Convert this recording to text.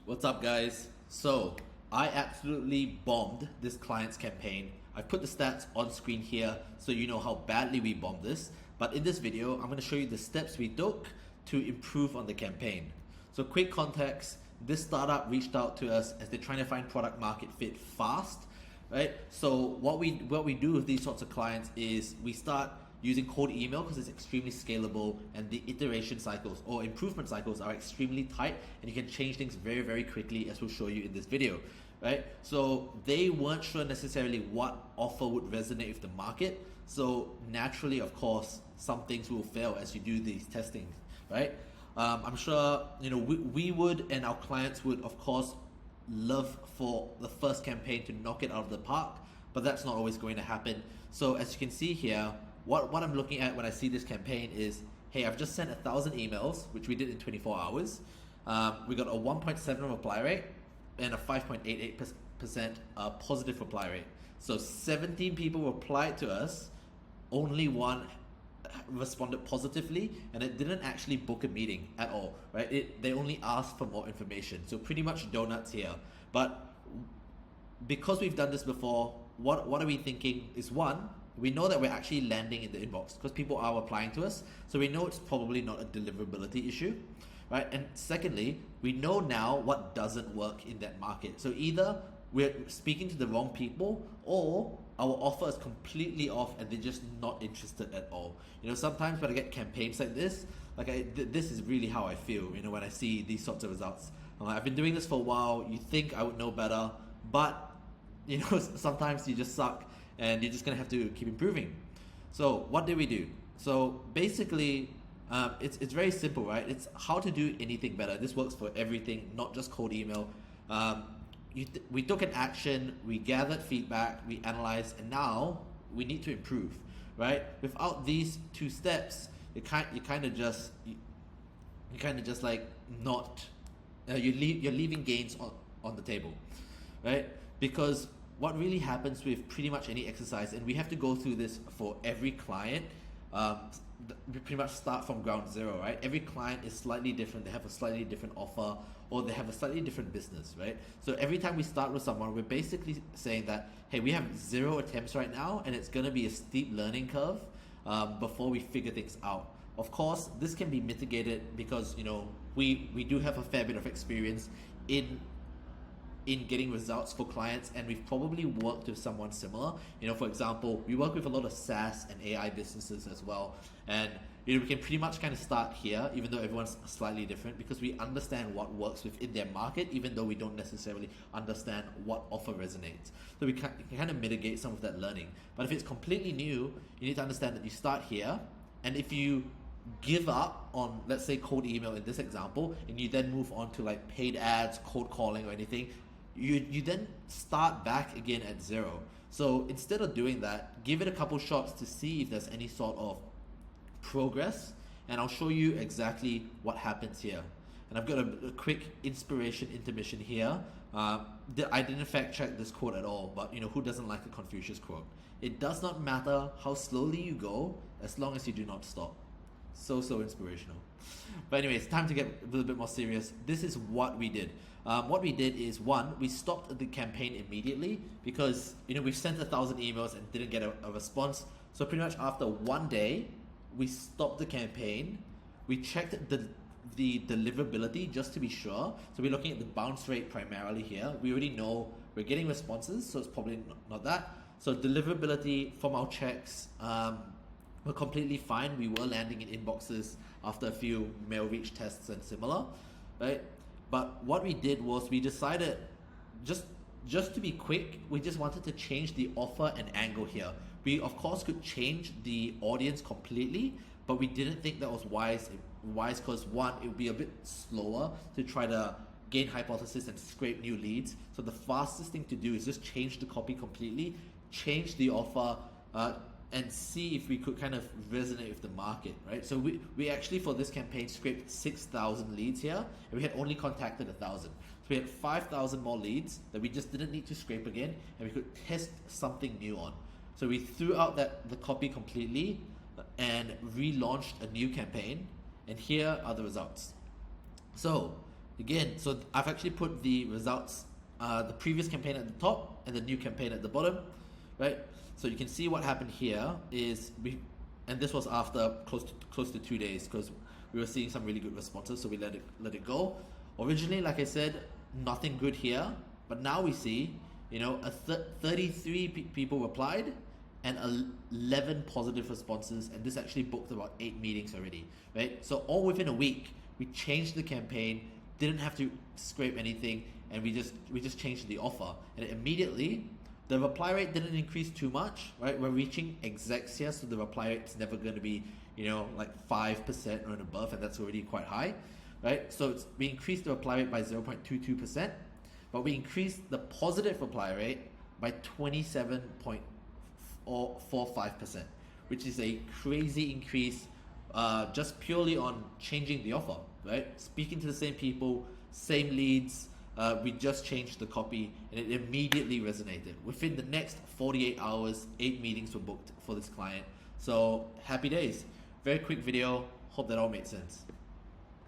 What's up, guys? So I absolutely bombed this client's campaign. I've put the stats on screen here so you know how badly we bombed this. But in this video, I'm going to show you the steps we took to improve on the campaign. So quick context, this startup reached out to us as they're trying to find product market fit fast, right? So what we do with these sorts of clients is we start using cold email because it's extremely scalable and the iteration cycles or improvement cycles are extremely tight and you can change things very, very quickly, as we'll show you in this video, right? So they weren't sure necessarily what offer would resonate with the market. So naturally, of course, some things will fail as you do these testings, right? I'm sure we would, and our clients would, of course, love for the first campaign to knock it out of the park, but that's not always going to happen. So as you can see here, what I'm looking at when I see this campaign is, hey, I've just sent 1,000 emails, which we did in 24 hours. We got a 1.7 reply rate and a 5.88% positive reply rate. So 17 people replied to us, only one responded positively, and it didn't actually book a meeting at all, right? They only asked for more information. So pretty much donuts here. But because we've done this before, what are we thinking is, one, we know that we're actually landing in the inbox because people are applying to us. So we know it's probably not a deliverability issue, right? And secondly, we know now what doesn't work in that market. So either we're speaking to the wrong people or our offer is completely off and they're just not interested at all. Sometimes when I get campaigns like this, this is really how I feel, when I see these sorts of results. I've been doing this for a while. You think I would know better, but sometimes you just suck and you're just gonna have to keep improving. So what did we do? So basically, it's very simple, right? It's how to do anything better. This works for everything, not just cold email. We took an action, we gathered feedback, we analyzed, and now we need to improve, right? Without these two steps, you're leaving gains on the table, right? Because what really happens with pretty much any exercise, and we have to go through this for every client, we pretty much start from ground zero, right? Every client is slightly different. They have a slightly different offer, or they have a slightly different business, right? So every time we start with someone, we're basically saying that, hey, we have 0 attempts right now, and it's gonna be a steep learning curve before we figure things out. Of course, this can be mitigated because we do have a fair bit of experience in getting results for clients, and we've probably worked with someone similar. For example, we work with a lot of SaaS and AI businesses as well, and we can pretty much kind of start here, even though everyone's slightly different, because we understand what works within their market, even though we don't necessarily understand what offer resonates. So we can kind of mitigate some of that learning. But if it's completely new, you need to understand that you start here, and if you give up on, let's say, cold email in this example, and you then move on to like paid ads, cold calling, or anything, you then start back again at 0. So instead of doing that, give it a couple shots to see if there's any sort of progress, and I'll show you exactly what happens here. And I've got a quick inspiration intermission here. I didn't fact check this quote at all, but who doesn't like a Confucius quote? It does not matter how slowly you go, as long as you do not stop. So inspirational. But anyways, time to get a little bit more serious. This is what we did. What we did is, one, we stopped the campaign immediately because we've sent 1,000 emails and didn't get a response. So pretty much after 1 day, we stopped the campaign. We checked the deliverability just to be sure. So we're looking at the bounce rate primarily here. We already know we're getting responses, so it's probably not that. So deliverability from our checks, we're completely fine. We were landing in inboxes after a few mail reach tests and similar, right? But what we did was we decided, just to be quick, we just wanted to change the offer and angle here. We of course could change the audience completely, but we didn't think that was wise because, one, it would be a bit slower to try to gain hypothesis and scrape new leads. So the fastest thing to do is just change the copy completely, change the offer, and see if we could kind of resonate with the market, right? So we actually, for this campaign, scraped 6,000 leads here, and we had only contacted 1,000. So we had 5,000 more leads that we just didn't need to scrape again, and we could test something new on. So we threw out the copy completely and relaunched a new campaign, and here are the results. So Again, so I've actually put the results, the previous campaign at the top and the new campaign at the bottom, right? So you can see what happened here is and this was after close to 2 days, because we were seeing some really good responses, so we let it go. Originally, like I said, nothing good here, but now we see, 33 people replied and 11 positive responses, and this actually booked about 8 meetings already, right? So all within a week, we changed the campaign, didn't have to scrape anything, and we just changed the offer, and immediately the reply rate didn't increase too much, right? We're reaching execs here, so the reply rate's never going to be, like 5% or above, and that's already quite high, right? So we increased the reply rate by 0.22%, but we increased the positive reply rate by 27.45%, which is a crazy increase, just purely on changing the offer, right? Speaking to the same people, same leads. We just changed the copy, and it immediately resonated. Within the next 48 hours, 8 meetings were booked for this client. So happy days. Very quick video. Hope that all made sense.